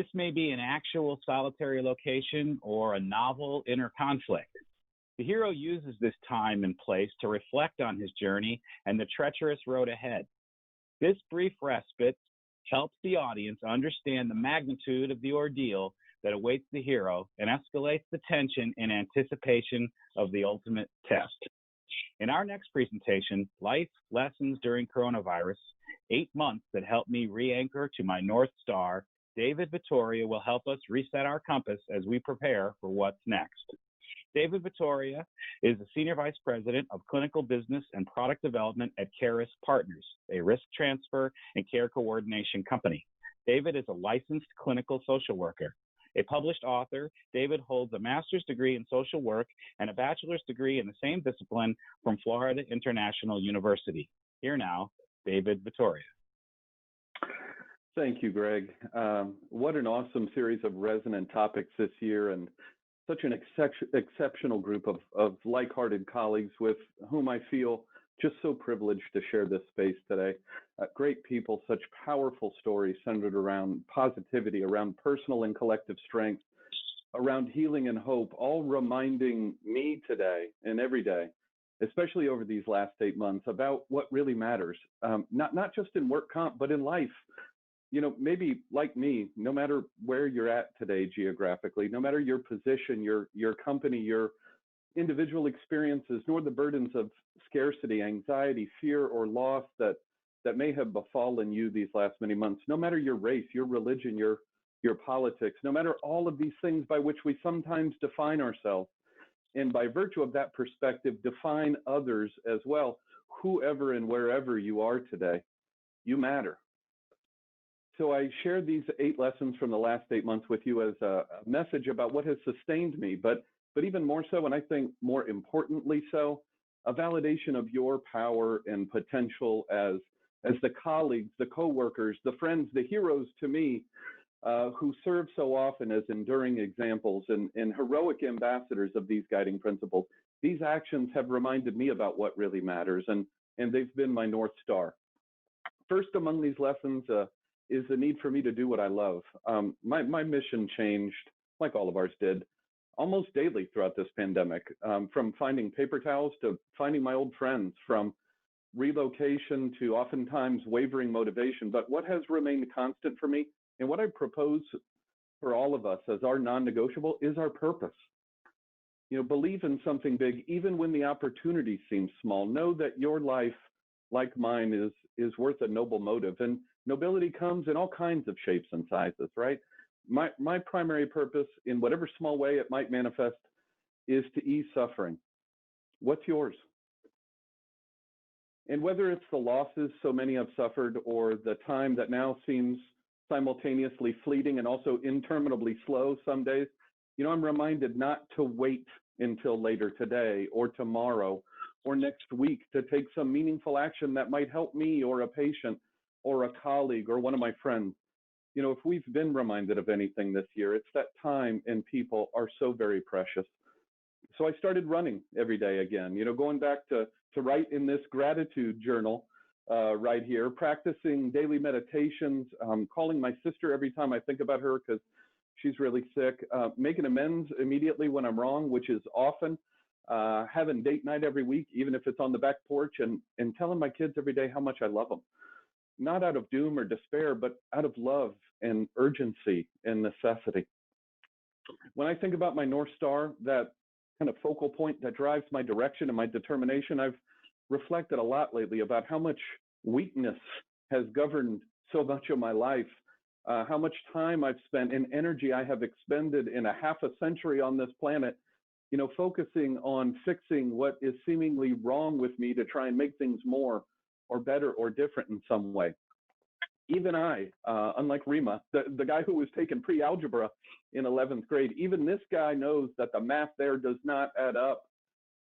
This may be an actual solitary location or a novel inner conflict. The hero uses this time and place to reflect on his journey and the treacherous road ahead. This brief respite helps the audience understand the magnitude of the ordeal that awaits the hero and escalates the tension in anticipation of the ultimate test. In our next presentation, Life Lessons During Coronavirus, 8 months that helped me re-anchor to my North Star, David Vittoria will help us reset our compass as we prepare for what's next. David Vittoria is the Senior Vice President of Clinical Business and Product Development at Carisk Partners, a risk transfer and care coordination company. David is a licensed clinical social worker. A published author, David holds a master's degree in social work and a bachelor's degree in the same discipline from Florida International University. Here now, David Vittoria. Thank you, Greg. What an awesome series of resonant topics this year, and such an exceptional group of like-hearted colleagues with whom I feel just so privileged to share this space today. Great people, such powerful stories centered around positivity, around personal and collective strength, around healing and hope, all reminding me today and every day, especially over these last 8 months, about what really matters, not just in work comp, but in life. You know, maybe like me, no matter where you're at today geographically, no matter your position, your company, your individual experiences, nor the burdens of scarcity, anxiety, fear, or loss that may have befallen you these last many months, no matter your race, your religion, your politics, no matter all of these things by which we sometimes define ourselves, and by virtue of that perspective, define others as well, whoever and wherever you are today, you matter. So I shared these 8 lessons from the last 8 months with you as a message about what has sustained me, but even more so, and I think more importantly so, a validation of your power and potential as the colleagues, the coworkers, the friends, the heroes to me, who serve so often as enduring examples and heroic ambassadors of these guiding principles. These actions have reminded me about what really matters, and they've been my North Star. First among these lessons is the need for me to do what I love. My mission changed, like all of ours did, almost daily throughout this pandemic, from finding paper towels to finding my old friends, from relocation to oftentimes wavering motivation. But what has remained constant for me, and what I propose for all of us as our non-negotiable, is our purpose. You know, believe in something big, even when the opportunity seems small. Know that your life, like mine, is worth a noble motive. And nobility comes in all kinds of shapes and sizes, right? My primary purpose, in whatever small way it might manifest, is to ease suffering. What's yours? And whether it's the losses so many have suffered, or the time that now seems simultaneously fleeting and also interminably slow some days, you know, I'm reminded not to wait until later today or tomorrow or next week to take some meaningful action that might help me or a patient or a colleague or one of my friends. You know, if we've been reminded of anything this year, it's that time and people are so very precious. So I started running every day again, you know, going back to write in this gratitude journal right here, practicing daily meditations, calling my sister every time I think about her because she's really sick, making amends immediately when I'm wrong, which is often, having date night every week, even if it's on the back porch, and telling my kids every day how much I love them. Not out of doom or despair, but out of love and urgency and necessity. When I think about my North Star, that kind of focal point that drives my direction and my determination, I've reflected a lot lately about how much weakness has governed so much of my life, how much time I've spent and energy I have expended in a half a century on this planet, you know, focusing on fixing what is seemingly wrong with me to try and make things more or better or different in some way. Even I, unlike Rima, the guy who was taking pre-algebra in 11th grade, even this guy knows that the math there does not add up.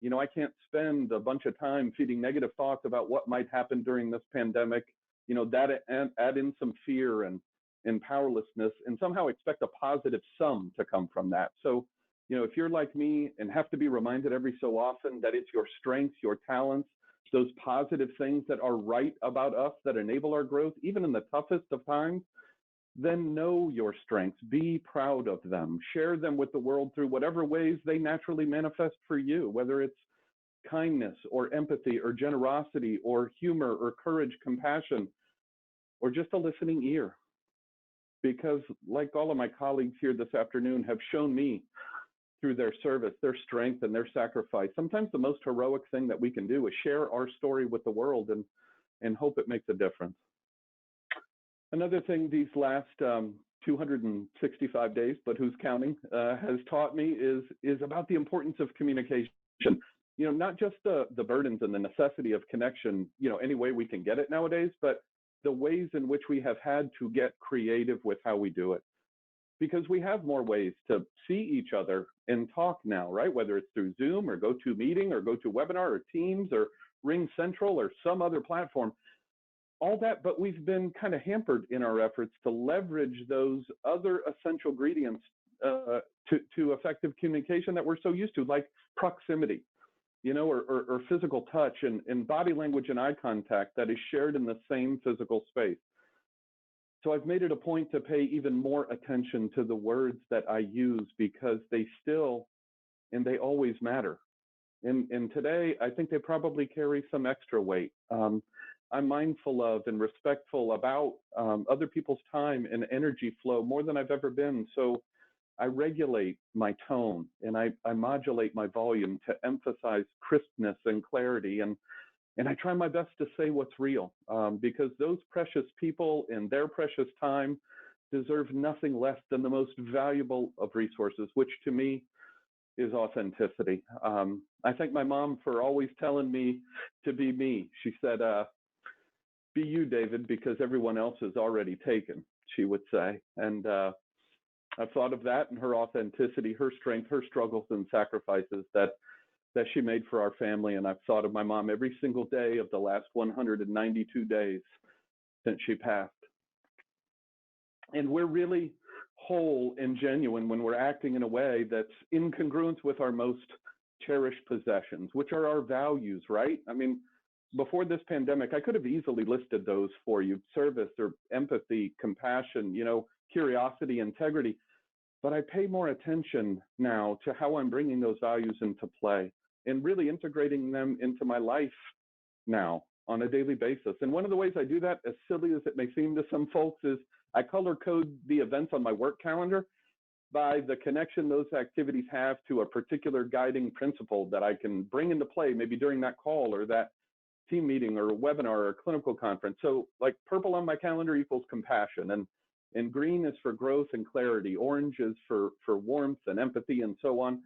You know, I can't spend a bunch of time feeding negative thoughts about what might happen during this pandemic, you know, that add in some fear and powerlessness and somehow expect a positive sum to come from that. So, you know, if you're like me and have to be reminded every so often that it's your strengths, your talents, those positive things that are right about us that enable our growth, even in the toughest of times, then know your strengths, be proud of them, share them with the world through whatever ways they naturally manifest for you, whether it's kindness or empathy or generosity or humor or courage, compassion, or just a listening ear. Because like all of my colleagues here this afternoon have shown me through their service, their strength and their sacrifice, sometimes the most heroic thing that we can do is share our story with the world and hope it makes a difference. Another thing these last 265 days, but who's counting, has taught me is about the importance of communication. You know, not just the burdens and the necessity of connection, you know, any way we can get it nowadays, but the ways in which we have had to get creative with how we do it. Because we have more ways to see each other and talk now, right? Whether it's through Zoom or GoToMeeting or GoToWebinar or Teams or Ring Central or some other platform, all that, but we've been kind of hampered in our efforts to leverage those other essential ingredients to effective communication that we're so used to, like proximity, you know, or physical touch and body language and eye contact that is shared in the same physical space. So I've made it a point to pay even more attention to the words that I use because they still, and they always matter. And today, I think they probably carry some extra weight. I'm mindful of and respectful about other people's time and energy flow more than I've ever been. So I regulate my tone and I modulate my volume to emphasize crispness and clarity. And I try my best to say what's real because those precious people and their precious time deserve nothing less than the most valuable of resources, which to me is authenticity. I thank my mom for always telling me to be me. She said, be you, David, because everyone else is already taken, she would say. And I've thought of that and her authenticity, her strength, her struggles and sacrifices that she made for our family. And I've thought of my mom every single day of the last 192 days since she passed. And we're really whole and genuine when we're acting in a way that's in congruence with our most cherished possessions, which are our values, right? I mean, before this pandemic, I could have easily listed those for you: service or empathy, compassion, you know, curiosity, integrity. But I pay more attention now to how I'm bringing those values into play and really integrating them into my life now on a daily basis. And one of the ways I do that, as silly as it may seem to some folks, is I color code the events on my work calendar by the connection those activities have to a particular guiding principle that I can bring into play maybe during that call or that team meeting or a webinar or a clinical conference. So like purple on my calendar equals compassion, and green is for growth and clarity. Orange is for warmth and empathy and so on.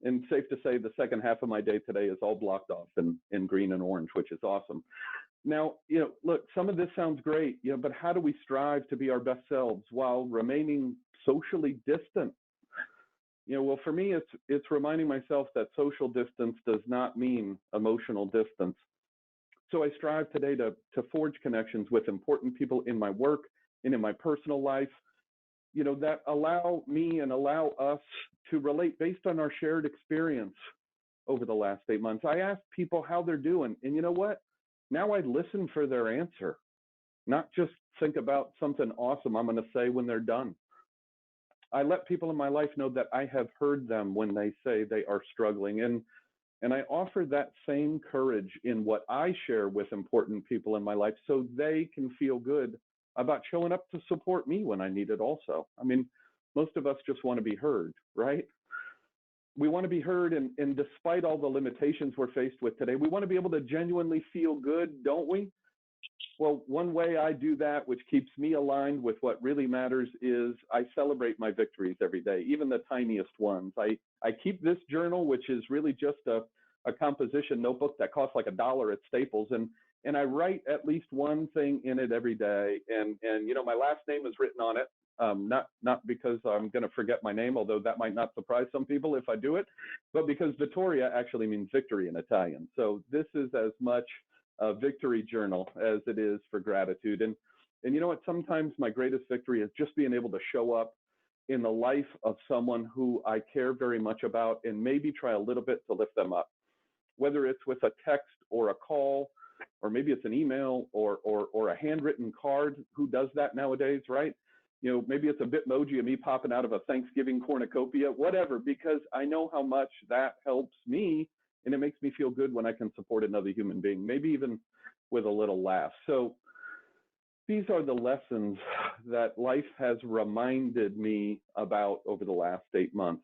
And safe to say the second half of my day today is all blocked off in green and orange, which is awesome. Now, you know, look, some of this sounds great, you know, but how do we strive to be our best selves while remaining socially distant? You know, well, for me, it's reminding myself that social distance does not mean emotional distance. So I strive today to forge connections with important people in my work and in my personal life, you know, that allow me and allow us to relate based on our shared experience over the last 8 months. I ask people how they're doing, and you know what? Now I listen for their answer, not just think about something awesome I'm going to say when they're done. I let people in my life know that I have heard them when they say they are struggling, and I offer that same courage in what I share with important people in my life so they can feel good about showing up to support me when I need it also. I mean, most of us just want to be heard, right? We want to be heard, and despite all the limitations we're faced with today, we want to be able to genuinely feel good, don't we? Well, one way I do that, which keeps me aligned with what really matters, is I celebrate my victories every day, even the tiniest ones. I keep this journal, which is really just a composition notebook that costs like $1 at Staples, and I write at least one thing in it every day. And you know, my last name is written on it, not because I'm going to forget my name, although that might not surprise some people if I do it, but because Vittoria actually means victory in Italian. So this is as much a victory journal as it is for gratitude. And you know what? Sometimes my greatest victory is just being able to show up in the life of someone who I care very much about and maybe try a little bit to lift them up, whether it's with a text or a call, or maybe it's an email or a handwritten card. Who does that nowadays, right? maybe it's a Bitmoji of me popping out of a Thanksgiving cornucopia, whatever, because I know how much that helps me, and it makes me feel good when I can support another human being, maybe even with a little laugh. So these are the lessons that life has reminded me about over the last 8 months: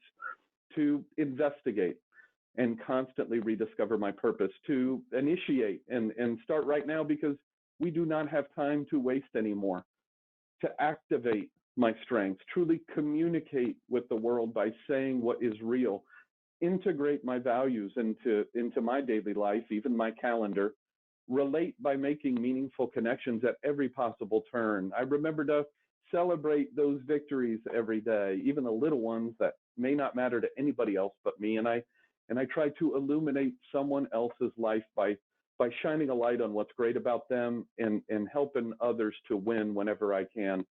to investigate and constantly rediscover my purpose, to initiate and start right now, because we do not have time to waste anymore, to activate my strengths, truly communicate with the world by saying what is real, integrate my values into my daily life, even my calendar, relate by making meaningful connections at every possible turn. I remember to celebrate those victories every day, even the little ones that may not matter to anybody else but me. And I try to illuminate someone else's life by shining a light on what's great about them and helping others to win whenever I can.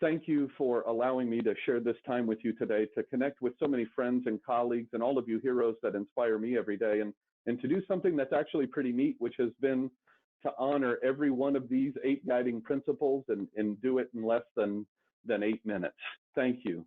Thank you for allowing me to share this time with you today, to connect with so many friends and colleagues and all of you heroes that inspire me every day, and to do something that's actually pretty neat, which has been to honor every one of these 8 guiding principles and do it in less than 8 minutes. Thank you.